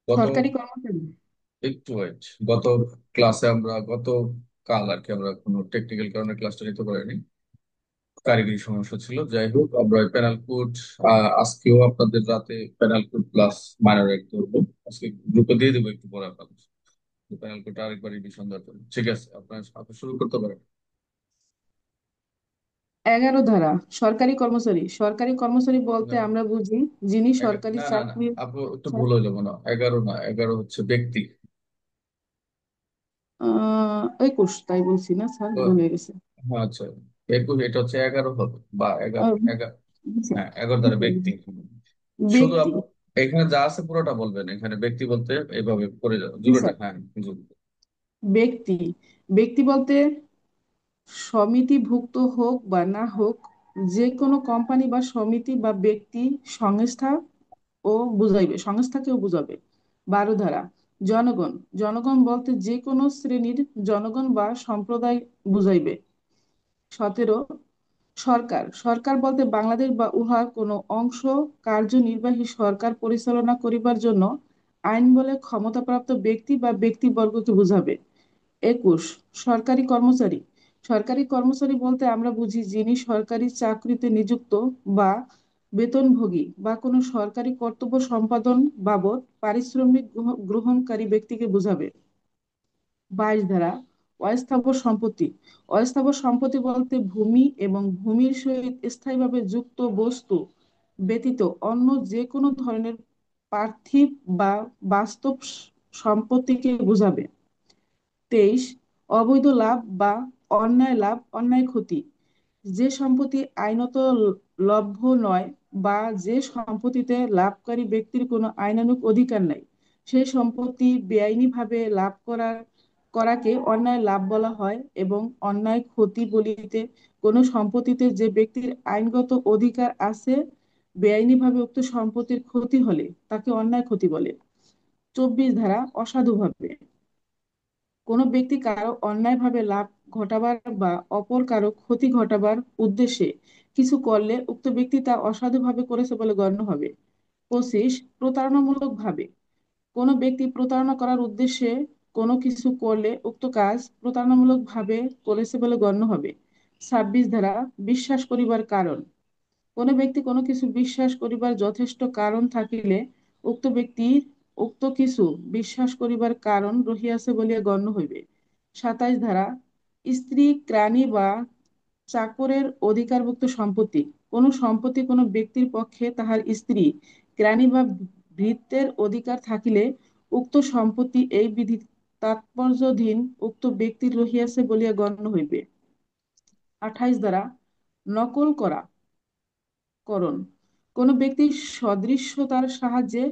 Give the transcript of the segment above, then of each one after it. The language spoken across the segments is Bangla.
গত সরকারি কর্মচারী। একটু ওয়েট। গত ক্লাসে আমরা কাল আর কি আমরা কোনো টেকনিক্যাল কারণে ক্লাসটা নিতে পারিনি, কারিগরি সমস্যা ছিল। যাই হোক, আমরা প্যানেল কোড আজকেও আপনাদের রাতে প্যানেল কোড প্লাস মাইনর এক ধরবো। আজকে গ্রুপে দিয়ে দেবো একটু পরে আপনাদের প্যানেল কোডটা আরেকবার রিভিশন দেওয়ার জন্য। ঠিক আছে, আপনি শুরু করতে পারেন। 11 ধারা। সরকারি কর্মচারী। সরকারি কর্মচারী বলতে না, আমরা বুঝি যিনি সরকারি না, না, না, চাকরি। আপু একটু ভুল হইলো মনে হয়। 11 না, 11 হচ্ছে ব্যক্তি। 21, তাই বলছি না স্যার, ও, ভুল হয়ে গেছে। হ্যাঁ, আচ্ছা। 21, এটা হচ্ছে 11 হবে বা এগারো আহ, এগারো হ্যাঁ, 11 দ্বারা ব্যক্তি। শুধু ব্যক্তি। আপু এখানে যা আছে পুরোটা বলবেন। এখানে ব্যক্তি বলতে এইভাবে করে যাবে জি জুড়েটা, স্যার। হ্যাঁ, জুড়ে। ব্যক্তি। ব্যক্তি বলতে সমিতিভুক্ত হোক বা না হোক, যে কোনো কোম্পানি বা সমিতি বা ব্যক্তি, সংস্থা ও বুঝাইবে, সংস্থাকেও বুঝাবে। 12 ধারা। জনগণ। জনগণ বলতে যে কোনো শ্রেণীর জনগণ বা সম্প্রদায় বুঝাইবে। 17। সরকার। সরকার বলতে বাংলাদেশ বা উহার কোনো অংশ কার্যনির্বাহী সরকার পরিচালনা করিবার জন্য আইন বলে ক্ষমতাপ্রাপ্ত ব্যক্তি বা ব্যক্তিবর্গকে বুঝাবে। 21। সরকারি কর্মচারী। সরকারি কর্মচারী বলতে আমরা বুঝি যিনি সরকারি চাকরিতে নিযুক্ত বা বেতনভোগী বা কোনো সরকারি কর্তব্য সম্পাদন বাবদ পারিশ্রমিক গ্রহণকারী ব্যক্তিকে বুঝাবে। 22 ধারা। অস্থাবর সম্পত্তি। অস্থাবর সম্পত্তি বলতে ভূমি এবং ভূমির সহিত স্থায়ীভাবে যুক্ত বস্তু ব্যতীত অন্য যে কোনো ধরনের পার্থিব বা বাস্তব সম্পত্তিকে বোঝাবে। 23। অবৈধ লাভ বা অন্যায় লাভ, অন্যায় ক্ষতি। যে সম্পত্তি আইনত লভ্য নয় বা যে সম্পত্তিতে লাভকারী ব্যক্তির কোনো আইনানুগ অধিকার নাই, সেই সম্পত্তি বেআইনিভাবে লাভ করাকে অন্যায় লাভ বলা হয়। এবং অন্যায় ক্ষতি বলিতে কোনো সম্পত্তিতে যে ব্যক্তির আইনগত অধিকার আছে, বেআইনিভাবে উক্ত সম্পত্তির ক্ষতি হলে তাকে অন্যায় ক্ষতি বলে। 24 ধারা। অসাধুভাবে। কোনো ব্যক্তি কারো অন্যায়ভাবে লাভ ঘটাবার বা অপর কারো ক্ষতি ঘটাবার উদ্দেশ্যে কিছু করলে উক্ত ব্যক্তি তা অসাধুভাবে করেছে বলে গণ্য হবে। 25। প্রতারণামূলক ভাবে। কোনো ব্যক্তি প্রতারণা করার উদ্দেশ্যে কোনো কিছু করলে উক্ত কাজ প্রতারণামূলক ভাবে করেছে বলে গণ্য হবে। 26 ধারা। বিশ্বাস করিবার কারণ। কোনো ব্যক্তি কোনো কিছু বিশ্বাস করিবার যথেষ্ট কারণ থাকিলে উক্ত ব্যক্তির উক্ত কিছু বিশ্বাস করিবার কারণ রহিয়াছে বলিয়া গণ্য হইবে। 27 ধারা। স্ত্রী, ক্রানী বা চাকরের অধিকারভুক্ত সম্পত্তি। কোনো সম্পত্তি কোনো ব্যক্তির পক্ষে তাহার স্ত্রী, ক্রানী বা ভৃত্যের অধিকার থাকিলে উক্ত সম্পত্তি এই বিধি তাৎপর্যাধীন উক্ত ব্যক্তির রহিয়াছে বলিয়া গণ্য হইবে। 28 ধারা। নকল করা করণ। কোনো ব্যক্তির সদৃশ্যতার সাহায্যে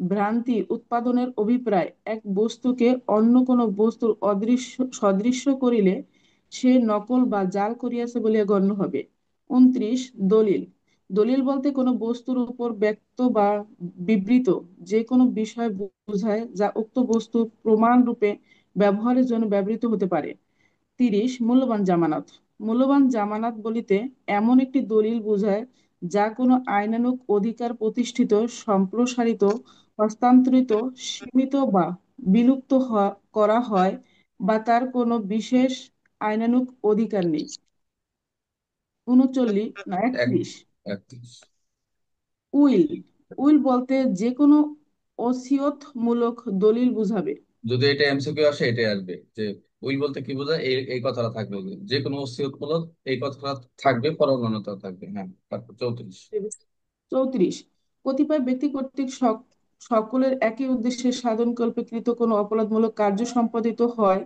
ভ্রান্তি উৎপাদনের অভিপ্রায় এক বস্তুকে অন্য কোনো বস্তুর সদৃশ্য করিলে সে নকল বা জাল করিয়াছে বলিয়া গণ্য হবে। 29। দলিল। দলিল বলতে কোনো বস্তুর উপর ব্যক্ত বা বিবৃত যে কোনো বিষয় বোঝায় যা উক্ত বস্তু প্রমাণ রূপে ব্যবহারের জন্য ব্যবহৃত হতে পারে। 30। মূল্যবান জামানত। মূল্যবান জামানত বলিতে এমন একটি দলিল বোঝায় যা কোনো আইনানুগ অধিকার প্রতিষ্ঠিত, সম্প্রসারিত, হস্তান্তরিত, সীমিত বা বিলুপ্ত করা হয় বা তার কোনো বিশেষ আইনানুগ অধিকার নেই। 39 না এক 31। 31। উইল। উইল বলতে যে কোনো ওসিয়তমূলক দলিল বুঝাবে। যদি এটা এমসিকিউ আসে, এটাই আসবে যে উইল বলতে কি বোঝায়, এই এই কথাটা থাকবে, যে কোনো ওসিয়তমূলক এই কথাটা থাকবে, পরমাণুতা থাকবে। হ্যাঁ, তারপর 34। 34। কতিপয় ব্যক্তি কর্তৃক সকলের একই উদ্দেশ্যে সাধনকল্পে কৃত কোনো অপরাধমূলক কার্য সম্পাদিত হয়,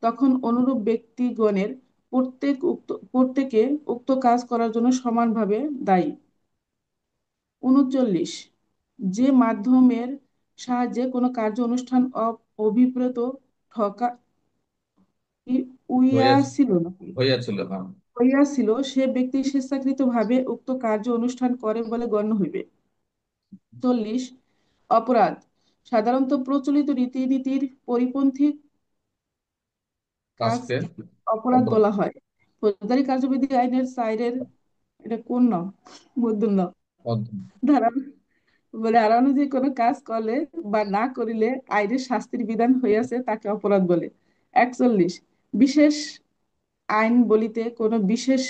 তখন অনুরূপ ব্যক্তিগণের প্রত্যেকে উক্ত কাজ করার জন্য সমানভাবে দায়ী। 39। যে মাধ্যমের সাহায্যে কোনো কার্য অনুষ্ঠান অভিপ্রেত ঠকা হইয়া উইয়াছিল নাকি হইয়াছিল, হ্যাঁ। হইয়াছিল, সে ব্যক্তি স্বেচ্ছাকৃতভাবে উক্ত কার্য অনুষ্ঠান করে বলে গণ্য হইবে। 40। অপরাধ। সাধারণত প্রচলিত রীতিনীতির পরিপন্থী কাজকে কাজকে অপরাধ অপরাধ। বলা হয়। ফৌজদারি কার্যবিধি আইনের 4 এটা কোন ন মধ্যম ন অধ্যয়ন। ধারা বলে আর অনুযায়ী কোনো কাজ করলে বা না করিলে আইনের শাস্তির বিধান হইয়াছে তাকে অপরাধ বলে। 41, বিশেষ আইন বলিতে কোনো বিশেষ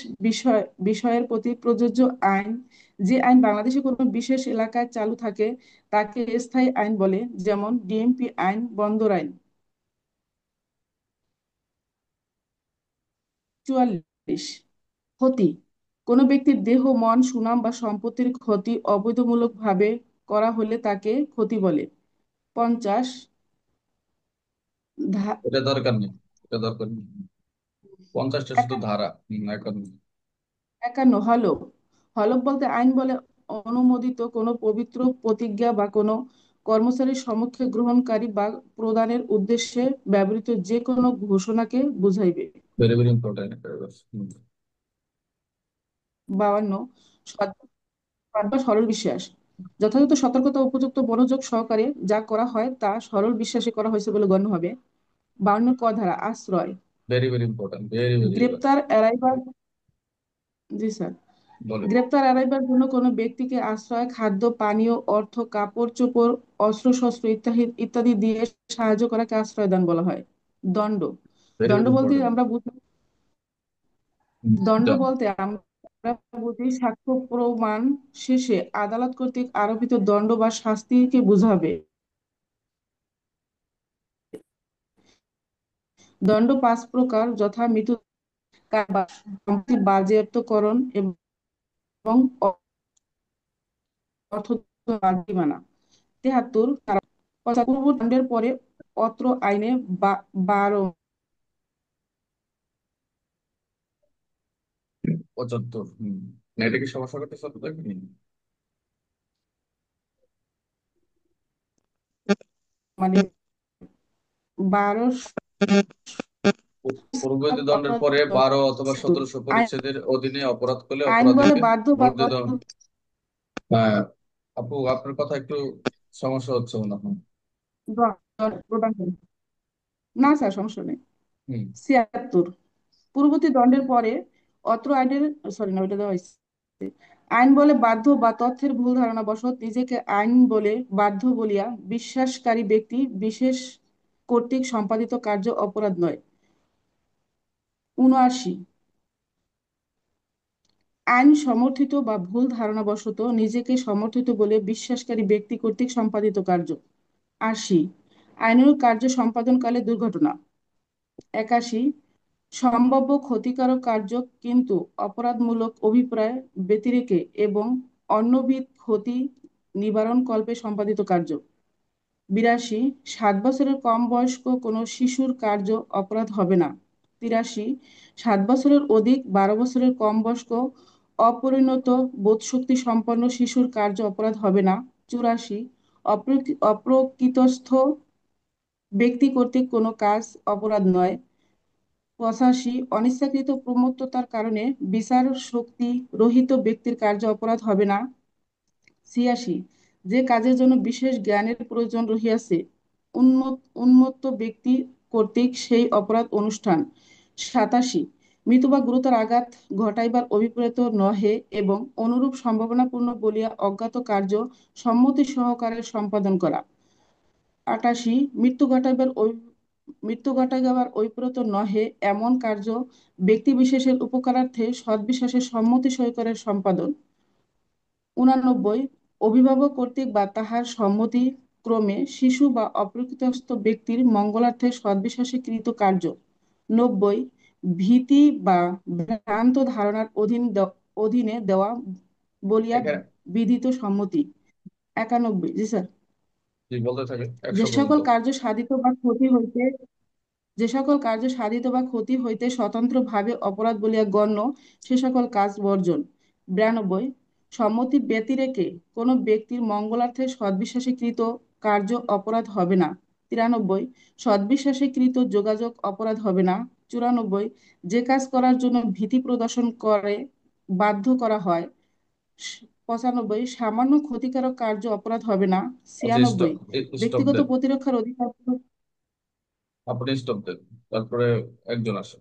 বিষয়ের প্রতি প্রযোজ্য আইন। যে আইন বাংলাদেশে কোনো বিশেষ এলাকায় চালু থাকে তাকে স্থায়ী আইন বলে, যেমন ডিএমপি আইন, বন্দর আইন। 44, ক্ষতি, কোনো ব্যক্তির দেহ, মন, সুনাম বা সম্পত্তির ক্ষতি অবৈধমূলকভাবে করা হলে তাকে ক্ষতি বলে। 50, ধা- এটা দরকার নেই, এটা দরকার নেই। 50টা শুধু ধারা। এখন 51, হলফ। হলফ বলতে আইন বলে অনুমোদিত কোনো পবিত্র প্রতিজ্ঞা বা কোনো কর্মচারীর সমক্ষে গ্রহণকারী বা প্রদানের উদ্দেশ্যে ব্যবহৃত যে কোনো ঘোষণাকে বুঝাইবে। Very very important. 52, সৎ বা সরল বিশ্বাস, যথাযথ সতর্কতা ও উপযুক্ত মনোযোগ সহকারে যা করা হয় তা সরল বিশ্বাসে করা হয়েছে বলে গণ্য হবে। 52, ক ধারা, আশ্রয়। Very very important, very very. গ্রেপ্তার এড়াইবার, জি স্যার, বলে গ্রেপ্তার এড়াইবার জন্য কোনো ব্যক্তিকে আশ্রয়, খাদ্য, পানীয়, অর্থ, কাপড় চোপড়, অস্ত্রশস্ত্র ইত্যাদি ইত্যাদি দিয়ে সাহায্য করাকে আশ্রয় দান বলা হয়। দণ্ড। ভেরি দণ্ড ভেরি বলতে ইম্পর্টেন্ট। আমরা বুঝি, দণ্ড ডান। বলতে আমরা বুঝি সাক্ষ্য প্রমাণ শেষে আদালত কর্তৃক আরোপিত দণ্ড বা শাস্তিকে বোঝাবে। দণ্ড 5 প্রকার, যথা মৃত্যু, কারাবাস, সম্পত্তি বাজেয়াপ্তকরণ এবং অর্থদণ্ড, জরিমানা। 73, পূর্ব দণ্ডের পরে অত্র আইনে 12, 75। এটা কি সমস্যা করতেছে আপনাদের? মানে 12 পূর্ববর্তী দণ্ডের অপরাধ পরে 12 অথবা 1700 আইন, পরিচ্ছেদের অধীনে অপরাধ করলে আইন বলে অপরাধীকে বাধ্য বা মর্যাদা। হ্যাঁ, আপু আপনার কথা একটু সমস্যা হচ্ছে মনে হয়। প্রদান করে। না স্যার, সমস্যা নেই। হুম। 76, পূর্ববর্তী দণ্ডের পরে অত্র আইনের, সরি না, ওইটা দেওয়া হয়েছে। আইন বলে বাধ্য বা তথ্যের ভুল ধারণা বশত নিজেকে আইন বলে বাধ্য বলিয়া বিশ্বাসকারী ব্যক্তি বিশেষ কর্তৃক সম্পাদিত কার্য অপরাধ নয়। 79, আইন সমর্থিত বা ভুল ধারণাবশত নিজেকে সমর্থিত বলে বিশ্বাসকারী ব্যক্তি কর্তৃক সম্পাদিত কার্য। 80, আইনানুগ কার্য সম্পাদনকালে দুর্ঘটনা। 81, সম্ভাব্য ক্ষতিকারক কার্য কিন্তু অপরাধমূলক অভিপ্রায় ব্যতিরেকে এবং অন্যবিধ ক্ষতি নিবারণ কল্পে সম্পাদিত কার্য। 82, 7 বছরের কম বয়স্ক কোনো শিশুর কার্য অপরাধ হবে না। 83, 7 বছরের অধিক 12 বছরের কম বয়স্ক অপরিণত বোধশক্তি সম্পন্ন শিশুর কার্য অপরাধ হবে না। 84, অপ্রকৃতস্থ ব্যক্তি কর্তৃক কোনো কাজ অপরাধ নয়। 85, অনিচ্ছাকৃত প্রমত্ততার কারণে বিচার শক্তি রহিত ব্যক্তির কার্য অপরাধ হবে না। 86, যে কাজের জন্য বিশেষ জ্ঞানের প্রয়োজন রহিয়াছে উন্মত্ত ব্যক্তি কর্তৃক সেই অপরাধ অনুষ্ঠান। 87, মৃত্যু বা গুরুতর আঘাত ঘটাইবার অভিপ্রেত নহে এবং অনুরূপ সম্ভাবনাপূর্ণ বলিয়া অজ্ঞাত কার্য সম্মতি সহকারে সম্পাদন করা। 88, মৃত্যু ঘটাইবার অভিপ্রেত নহে এমন কার্য ব্যক্তিবিশেষের উপকারার্থে সদ্বিশ্বাসের সম্মতি সহকারে সম্পাদন। 89, অভিভাবক কর্তৃক বা তাহার সম্মতি ক্রমে শিশু বা অপ্রকৃতস্থ ব্যক্তির মঙ্গলার্থে সদ্বিশ্বাসে কৃত কার্য। 90, ভীতি বা ভ্রান্ত ধারণার অধীনে দেওয়া বলিয়া এখানে বিধিত সম্মতি। 91, জি স্যার, কি বলতে থাকে যে 100 পর্যন্ত? সকল কার্য সাধিত বা ক্ষতি হইতে, যে সকল কার্য সাধিত বা ক্ষতি হইতে স্বতন্ত্রভাবে অপরাধ বলিয়া গণ্য সে সকল কাজ বর্জন। 92, সম্মতি ব্যতিরেকে কোনো ব্যক্তির মঙ্গলার্থে সদ্বিশ্বাসে কৃত কার্য অপরাধ হবে না। 93, সদ্বিশ্বাসে কৃত যোগাযোগ অপরাধ হবে না। 94, যে কাজ করার জন্য ভীতি প্রদর্শন করে বাধ্য করা হয়। 95, সামান্য ক্ষতিকারক কার্য অপরাধ হবে না। আচ্ছা, 96, স্টপ। স্টপ ব্যক্তিগত দেন। প্রতিরক্ষার অধিকার। আপনি স্টপ দেন, তারপরে একজন আসে।